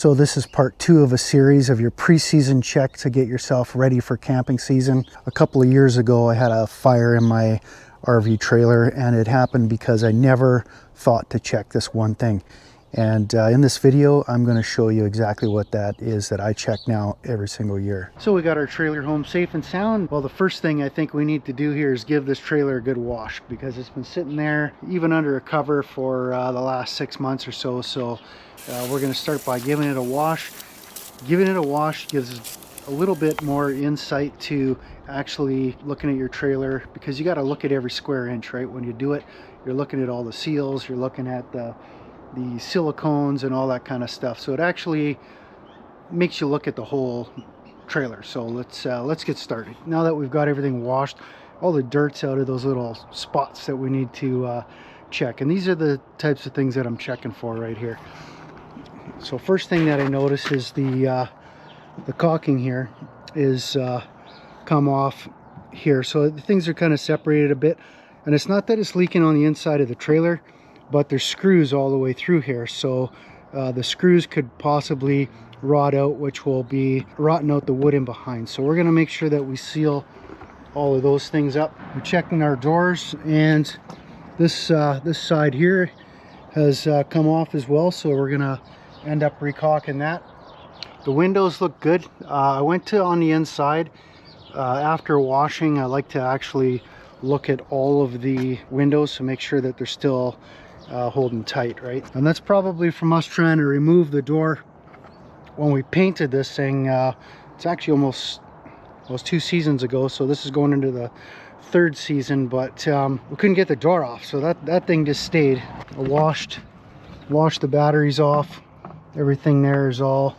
So this is part 2 of a series of your pre-season check to get yourself ready for camping season. A couple of years ago I had a fire in my RV trailer, and it happened because I never thought to check this one thing. And in this video, I'm going to show you exactly what that is that I check now every single year. So we got our trailer home safe and sound. Well, the first thing I think we need to do here is give this trailer a good wash, because it's been sitting there even under a cover for the last 6 months or so. So we're going to start by giving it a wash. Giving it a wash gives a little bit more insight to actually looking at your trailer, because you got to look at every square inch, right? When you do it, you're looking at all the seals, you're looking at the silicones and all that kind of stuff. So it actually makes you look at the whole trailer. So let's get started. Now that we've got everything washed, all the dirt's out of those little spots that we need to check. And these are the types of things that I'm checking for right here. So first thing that I notice is the caulking here is come off here. So the things are kind of separated a bit. And it's not that it's leaking on the inside of the trailer, but there's screws all the way through here. So the screws could possibly rot out, which will be rotting out the wood in behind. So we're gonna make sure that we seal all of those things up. We're checking our doors, and this side here has come off as well. So we're gonna end up recaulking that. The windows look good. I went to on the inside. After washing, I like to actually look at all of the windows to make sure that they're still holding tight, right? And that's probably from us trying to remove the door when we painted this thing. It's actually almost 2 seasons ago, so this is going into the 3rd season, but we couldn't get the door off, so that thing just stayed. I washed the batteries off. Everything there is all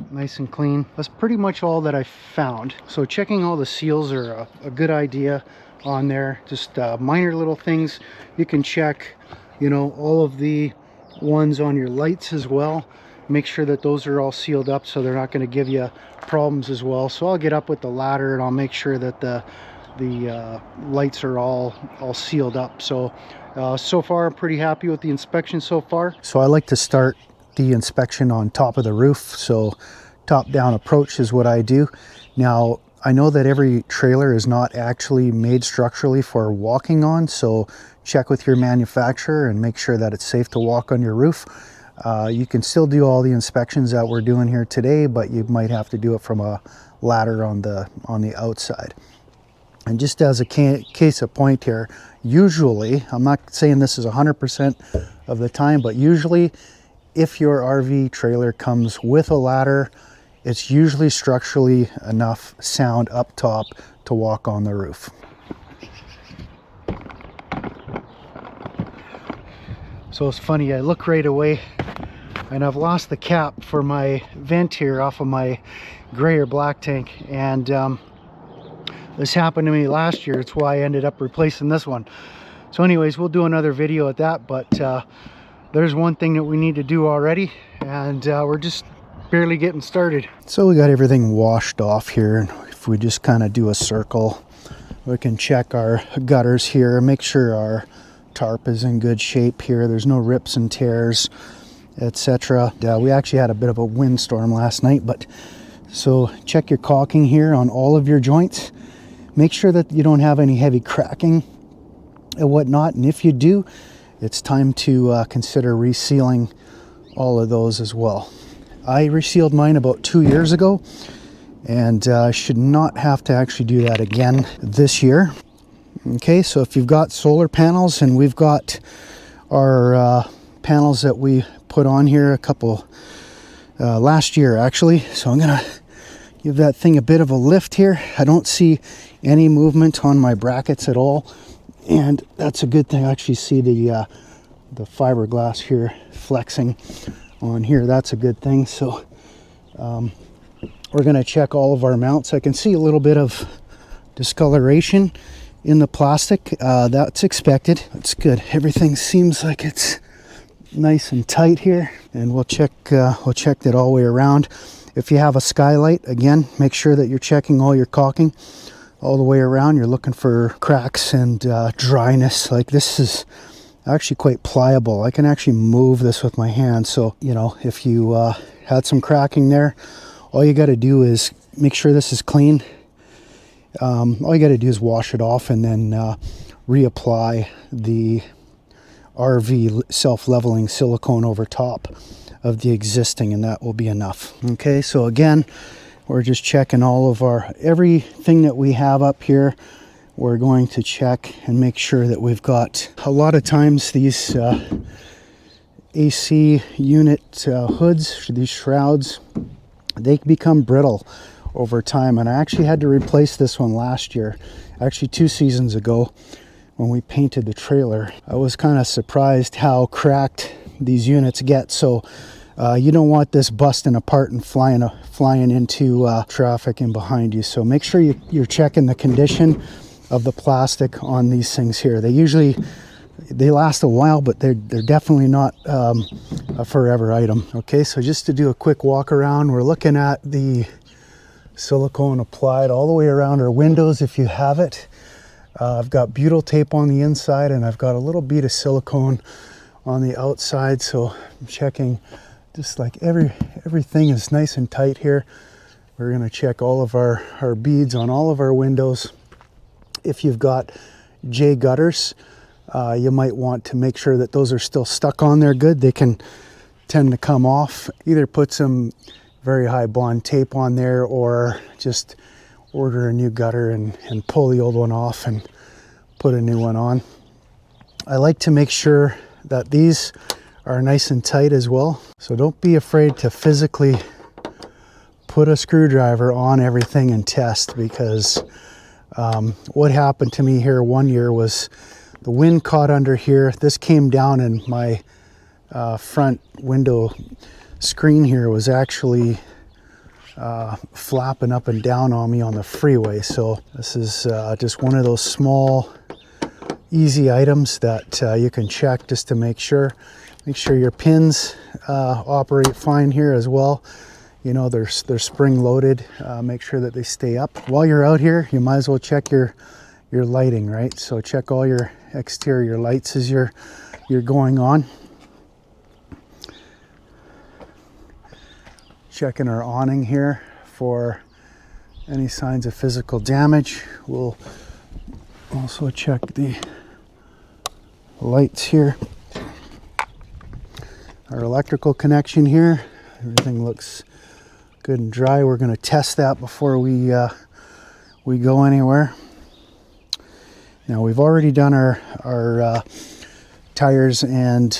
nice and clean. That's pretty much all that I found. So checking all the seals are a good idea on there. Just minor little things you can check. You know, all of the ones on your lights as well. Make sure that those are all sealed up so they're not going to give you problems as well. So I'll get up with the ladder and I'll make sure that the lights are all sealed up. So so far I'm pretty happy with the inspection so far. So I like to start the inspection on top of the roof. So top down approach is what I do. Now I know that every trailer is not actually made structurally for walking on, so check with your manufacturer and make sure that it's safe to walk on your roof. You can still do all the inspections that we're doing here today, but you might have to do it from a ladder on the outside. And just as a case of point here, usually, I'm not saying this is 100% of the time, but usually if your RV trailer comes with a ladder, it's usually structurally enough sound up top to walk on the roof. So it's funny, I look right away and I've lost the cap for my vent here off of my gray or black tank, and this happened to me last year. It's why I ended up replacing this one. So anyways, we'll do another video at that, but there's one thing that we need to do already, and we're just barely getting started. So we got everything washed off here, and if we just kind of do a circle, we can check our gutters here, make sure our tarp is in good shape here, there's no rips and tears, etc. We actually had a bit of a windstorm last night, but so check your caulking here on all of your joints. Make sure that you don't have any heavy cracking and whatnot, and if you do, it's time to consider resealing all of those as well. I resealed mine about 2 years ago, and I should not have to actually do that again this year. Okay, so if you've got solar panels, and we've got our panels that we put on here a couple last year actually, so I'm gonna give that thing a bit of a lift here. I don't see any movement on my brackets at all, and that's a good thing. I actually see the fiberglass here flexing on here. That's a good thing. So we're going to check all of our mounts. I can see a little bit of discoloration in the plastic. That's expected. That's good. Everything seems like it's nice and tight here, and we'll check that all the way around. If you have a skylight, again, make sure that you're checking all your caulking all the way around. You're looking for cracks and dryness. Like, this is actually quite pliable. I can actually move this with my hand. So, you know, if you had some cracking there. All you got to do is make sure this is clean. All you got to do is wash it off and then reapply the RV self-leveling silicone over top of the existing, and that will be enough. Okay, so again, we're just checking all of everything that we have up here. We're going to check and make sure that we've got, a lot of times these AC unit hoods, these shrouds, they become brittle over time, and I actually had to replace this one last year, actually 2 seasons ago when we painted the trailer. I was kind of surprised how cracked these units get, so you don't want this busting apart and flying into traffic in behind you. So make sure you're checking the condition of the plastic on these things here. They last a while, but they're definitely not a forever item. Okay, so just to do a quick walk around, we're looking at the silicone applied all the way around our windows if you have it. I've got butyl tape on the inside, and I've got a little bead of silicone on the outside, so I'm checking just like everything is nice and tight here. We're going to check all of our beads on all of our windows. If you've got J gutters, you might want to make sure that those are still stuck on there good. They can tend to come off. Either put some very high bond tape on there, or just order a new gutter and pull the old one off and put a new one on. I like to make sure that these are nice and tight as well. So don't be afraid to physically put a screwdriver on everything and test, because what happened to me here one year was the wind caught under here. This came down, and my front window screen here was actually flapping up and down on me on the freeway. So this is just one of those small, easy items that you can check just to make sure. Make sure your pins operate fine here as well. You know, they're spring loaded. Make sure that they stay up. While you're out here, you might as well check your lighting, right? So check all your exterior lights as you're going on. Checking our awning here for any signs of physical damage. We'll also check the lights here. Our electrical connection here, everything looks good and dry. We're going to test that before we go anywhere. Now, we've already done our tires and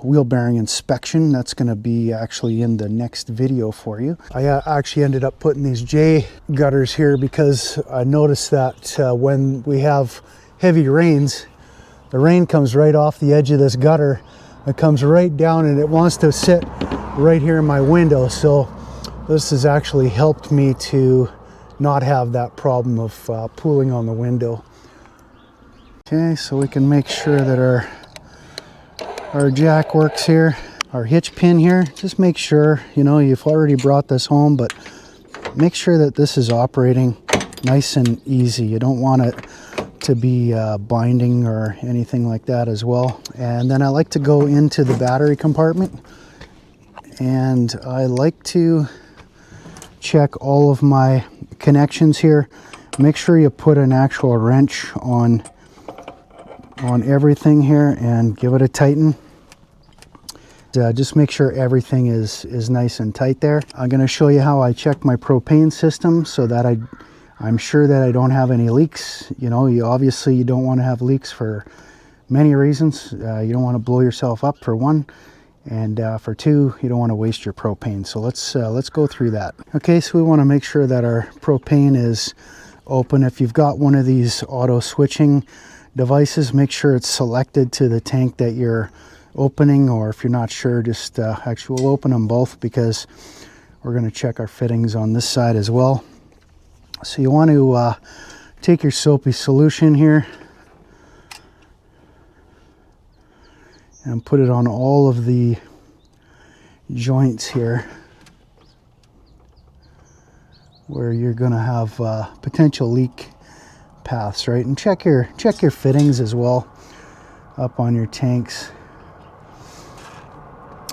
wheel bearing inspection. That's going to be actually in the next video for you. I actually ended up putting these J gutters here because I noticed that when we have heavy rains, the rain comes right off the edge of this gutter. It comes right down, and it wants to sit right here in my window. So this has actually helped me to not have that problem of pooling on the window. Okay, so we can make sure that our jack works here. Our hitch pin here, just make sure, you know, you've already brought this home, but make sure that this is operating nice and easy. You don't want it to be binding or anything like that as well. And then I like to go into the battery compartment, and I like to check all of my connections here. Make sure you put an actual wrench on everything here and give it a tighten. Just make sure everything is nice and tight there. I'm going to show you how I check my propane system so that I'm sure that I don't have any leaks. You know, you don't want to have leaks for many reasons. You don't want to blow yourself up, for one, and for two, you don't want to waste your propane. So let's go through that. Okay, so we want to make sure that our propane is open. If you've got one of these auto switching devices, make sure it's selected to the tank that you're opening, or if you're not sure, just actually we'll open them both because we're going to check our fittings on this side as well. So you want to take your soapy solution here and put it on all of the joints here where you're going to have potential leak paths, right? And check your fittings as well up on your tanks.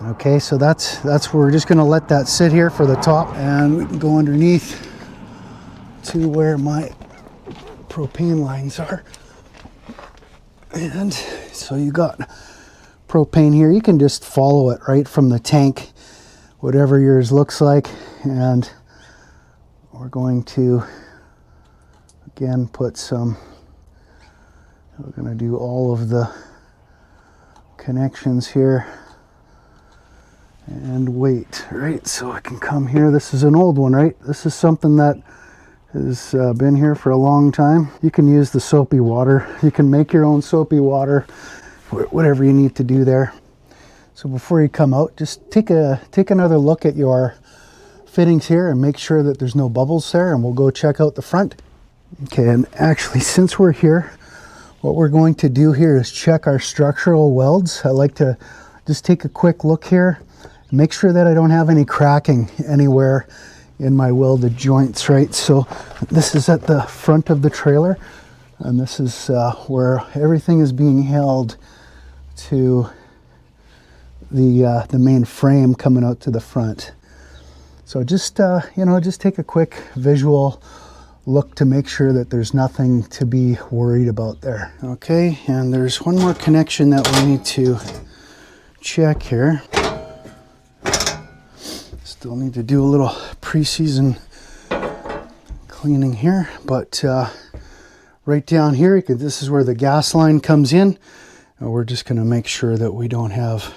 Okay, so that's where we're just going to let that sit here for the top, and we can go underneath to where my propane lines are. And so you got propane here. You can just follow it right from the tank, whatever yours looks like. And we're going to again put some, we're going to do all of the connections here and wait, right? So I can come here. This is an old one, right? This is something that has been here for a long time. You can use the soapy water. You can make your own soapy water, whatever you need to do there. So before you come out, just take another look at your fittings here and make sure that there's no bubbles there, and we'll go check out the front. Okay, and actually, since we're here, what we're going to do here is check our structural welds. I like to just take a quick look here, make sure that I don't have any cracking anywhere in my welded joints, right? So this is at the front of the trailer, and this is where everything is being held to the main frame coming out to the front. So just just take a quick visual look to make sure that there's nothing to be worried about there. Okay, and there's one more connection that we need to check here. Still need to do a little pre-season cleaning here, but right down here, this is where the gas line comes in, and we're just going to make sure that we don't have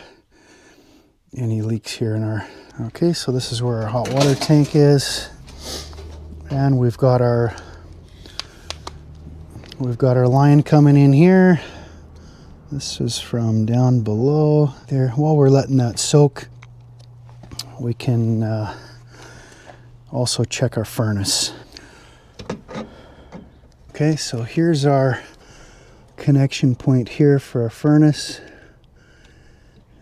any leaks here in our. Okay, so this is where our hot water tank is, and we've got our line coming in here. This is from down below there. While we're letting that soak, we can also check our furnace. Okay, so here's our connection point here for our furnace.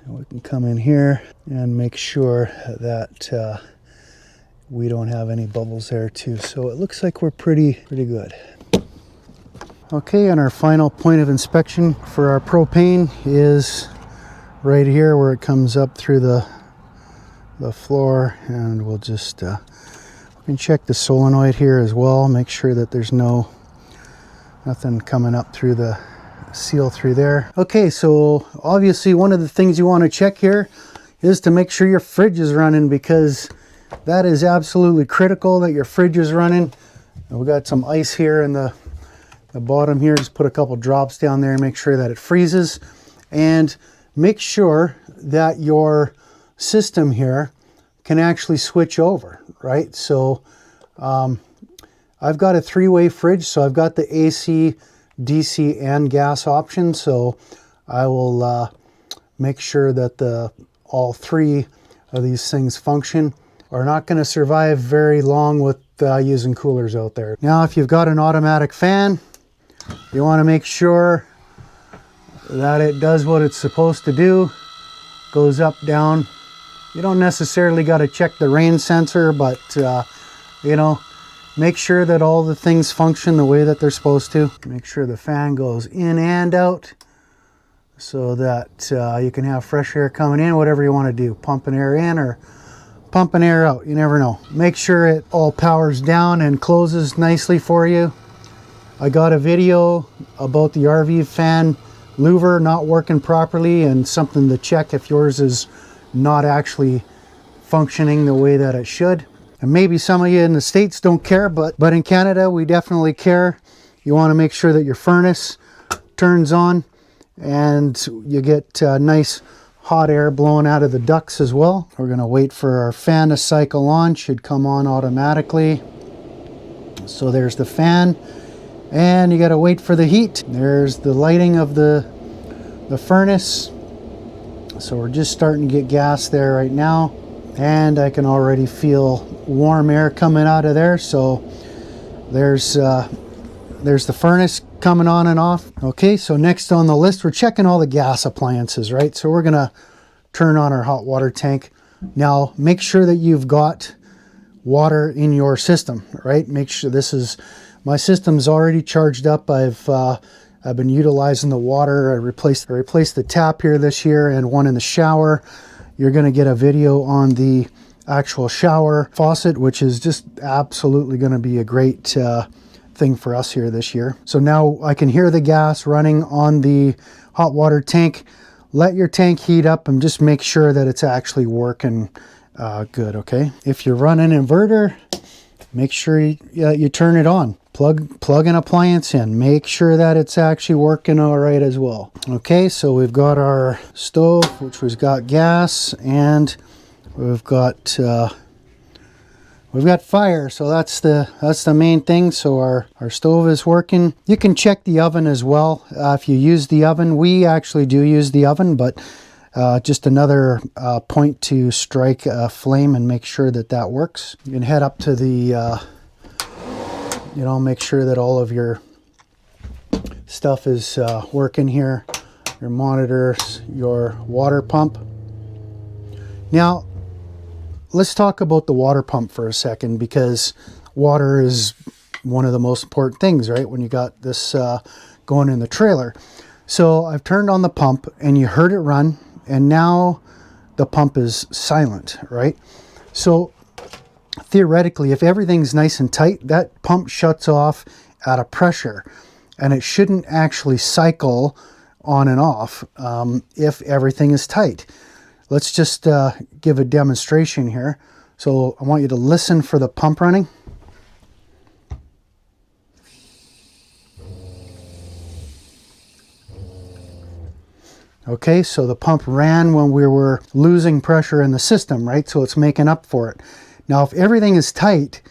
And we can come in here and make sure that we don't have any bubbles there too. So it looks like we're pretty good. Okay, and our final point of inspection for our propane is right here where it comes up through the floor, and we'll just we can check the solenoid here as well, make sure that there's nothing coming up through the seal through there. Okay, so obviously one of the things you want to check here is to make sure your fridge is running, because that is absolutely critical that your fridge is running. And we got some ice here in the bottom here. Just put a couple drops down there and make sure that it freezes, and make sure that your system here can actually switch over, right? So I've got a 3-way fridge, so I've got the AC, DC, and gas option. So I will make sure that all 3 of these things function. Are not going to survive very long with using coolers out there. Now, if you've got an automatic fan, you want to make sure that it does what it's supposed to do. Goes up, down. You don't necessarily got to check the rain sensor, but make sure that all the things function the way that they're supposed to. Make sure the fan goes in and out so that you can have fresh air coming in, whatever you want to do. Pumping air in or pumping air out, you never know. Make sure it all powers down and closes nicely for you. I got a video about the RV fan louver not working properly, and something to check if yours is not actually functioning the way that it should. And maybe some of you in the States don't care, but in Canada we definitely care. You want to make sure that your furnace turns on and you get nice hot air blowing out of the ducts as well. We're going to wait for our fan to cycle on. Should come on automatically. So there's the fan, and you got to wait for the heat. There's the lighting of the furnace. So we're just starting to get gas there right now, and I can already feel warm air coming out of there. So there's the furnace coming on and off. Okay, so next on the list, we're checking all the gas appliances, right? So we're gonna turn on our hot water tank. Now make sure that you've got water in your system, right? Make sure my system's already charged up. I've been utilizing the water. I replaced the tap here this year and one in the shower, you're going to get a video on the actual shower faucet, which is just absolutely going to be a great thing for us here this year. So now I can hear the gas running on the hot water tank. Let your tank heat up and just make sure that it's actually working good, okay? If you run an inverter, make sure you turn it on. Plug an appliance in. Make sure that it's actually working all right as well. Okay, so we've got our stove, which has got gas, and we've got fire. So that's the main thing. So our stove is working. You can check the oven as well if you use the oven. We actually do use the oven, but just another point to strike a flame and make sure that works. You can head up to the make sure that all of your stuff is working here. Your monitors, your water pump. Now, let's talk about the water pump for a second, because water is one of the most important things, right? When you got this going in the trailer. So I've turned on the pump and you heard it run, and now the pump is silent, right? So theoretically, if everything's nice and tight, that pump shuts off at a pressure, and it shouldn't actually cycle on and off if everything is tight. Let's just give a demonstration here. So I want you to listen for the pump running. Okay, so the pump ran when we were losing pressure in the system, right? So it's making up for it. Now, if everything is tight,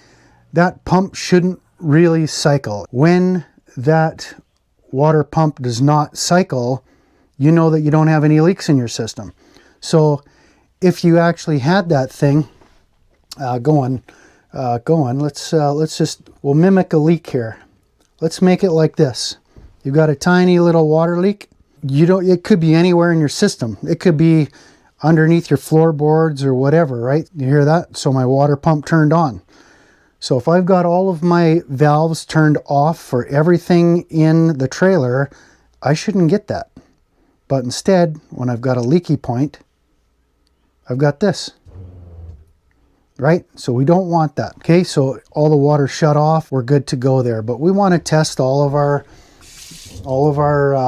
that pump shouldn't really cycle. When that water pump does not cycle, you know that you don't have any leaks in your system. So if you actually had that thing going, we'll mimic a leak here. Let's make it like this. You've got a tiny little water leak. It could be anywhere in your system. It could be underneath your floorboards or whatever, right? You hear that? So my water pump turned on. So if I've got all of my valves turned off for everything in the trailer, I shouldn't get that. But instead, when I've got a leaky point, I've got this, right? So we don't want that. Okay, so all the water shut off, we're good to go there. But we want to test all of our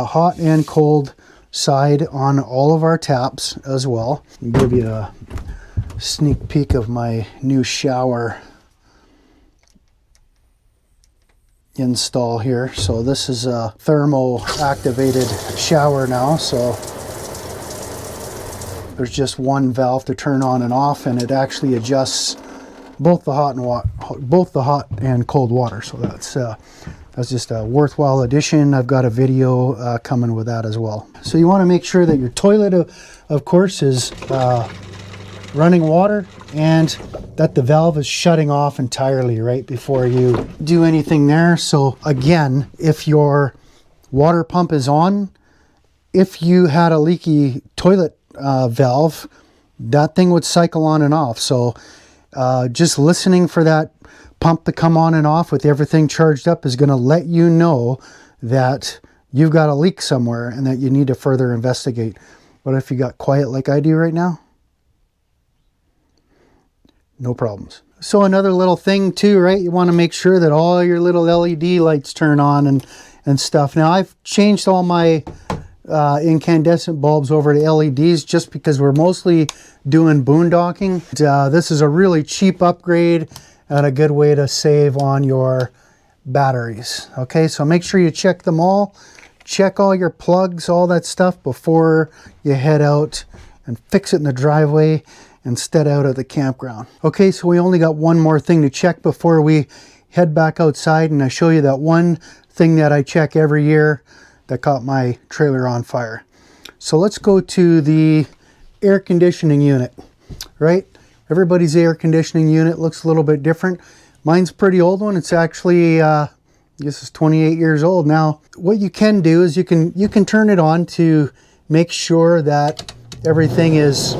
hot and cold side on all of our taps as well. I'll give you a sneak peek of my new shower install here. So this is a thermo activated shower now. So there's just one valve to turn on and off, and it actually adjusts both the hot and cold water. So that's just a worthwhile addition. I've got a video coming with that as well. So you want to make sure that your toilet, of course, is running water, and that the valve is shutting off entirely right before you do anything there. So again, if your water pump is on, if you had a leaky toilet valve, that thing would cycle on and off. So just listening for that pump to come on and off with everything charged up is going to let you know that you've got a leak somewhere and that you need to further investigate. But if you got quiet like I do right now, no problems. So another little thing too, right? You want to make sure that all your little LED lights turn on and stuff. Now I've changed all my incandescent bulbs over to LEDs just because we're mostly doing boondocking. This is a really cheap upgrade and a good way to save on your batteries. Okay, so make sure you check them all. Check all your plugs, all that stuff before you head out and fix it in the driveway instead out of the campground. Okay, so we only got one more thing to check before we head back outside, and I show you that one thing that I check every year that caught my trailer on fire. So let's go to the air conditioning unit, right? Everybody's air conditioning unit looks a little bit different. Mine's a pretty old one. It's actually, I guess it's 28 years old now. What you can do is you can turn it on to make sure that everything is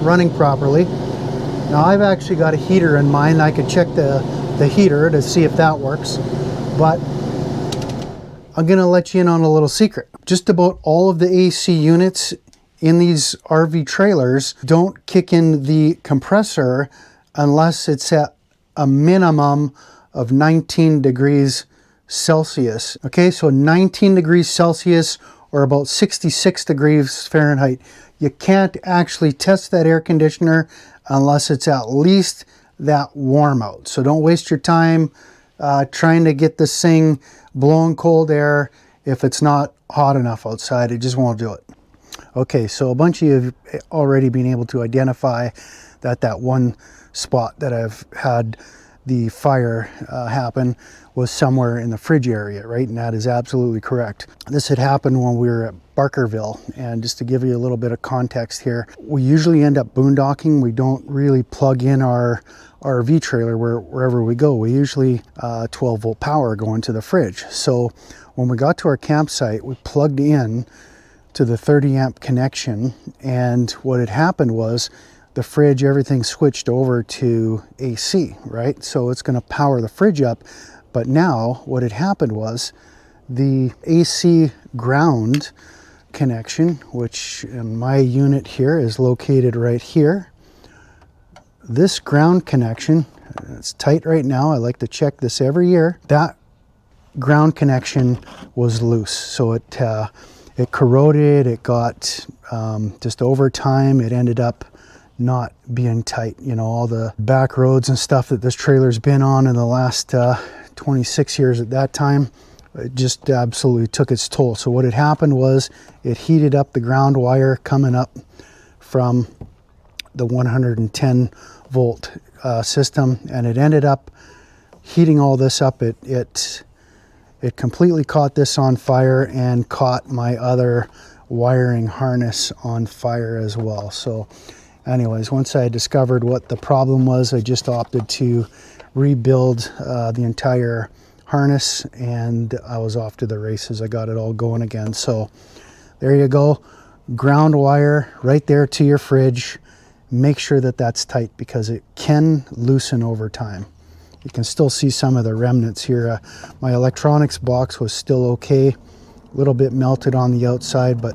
running properly. Now I've actually got a heater in mine. I could check the heater to see if that works, but I'm gonna let you in on a little secret. Just about all of the AC units in these RV trailers don't kick in the compressor unless it's at a minimum of 19 degrees Celsius. Okay, so 19 degrees Celsius or about 66 degrees Fahrenheit. You can't actually test that air conditioner unless it's at least that warm out. So don't waste your time trying to get this thing blowing cold air if it's not hot enough outside. It just won't do it. Okay, so a bunch of you have already been able to identify that one spot that I've had the fire happen was somewhere in the fridge area, right? And that is absolutely correct. This had happened when we were at Barkerville, and just to give you a little bit of context here, we usually end up boondocking. We don't really plug in our RV trailer wherever we go. We usually 12 volt power going to the fridge. So when we got to our campsite, we plugged in to the 30 amp connection, and what had happened was the fridge, everything switched over to AC, right? So it's going to power the fridge up. But now what had happened was the AC ground connection, which in my unit here is located right here. This ground connection, it's tight right now. I like to check this every year. That ground connection was loose. So it corroded, it got, just over time, it ended up not being tight. You know, all the back roads and stuff that this trailer's been on in the last 26 years at that time, it just absolutely took its toll. So what had happened was it heated up the ground wire coming up from the 110 volt system, and it ended up heating all this up. It completely caught this on fire and caught my other wiring harness on fire as well. So anyways, once I discovered what the problem was, I just opted to rebuild the entire harness, and I was off to the races. I got it all going again. So there you go, ground wire right there to your fridge. Make sure that that's tight because it can loosen over time. You can still see some of the remnants here. My electronics box was still okay, a little bit melted on the outside, but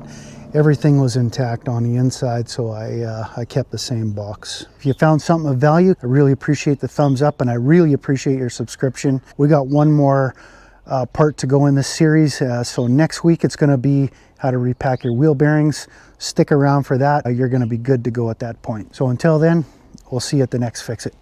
everything was intact on the inside, so I kept the same box. If you found something of value, I really appreciate the thumbs up, and I really appreciate your subscription. We got one more part to go in this series, so next week it's going to be how to repack your wheel bearings. Stick around for that. You're going to be good to go at that point. So until then, we'll see you at the next Fix It.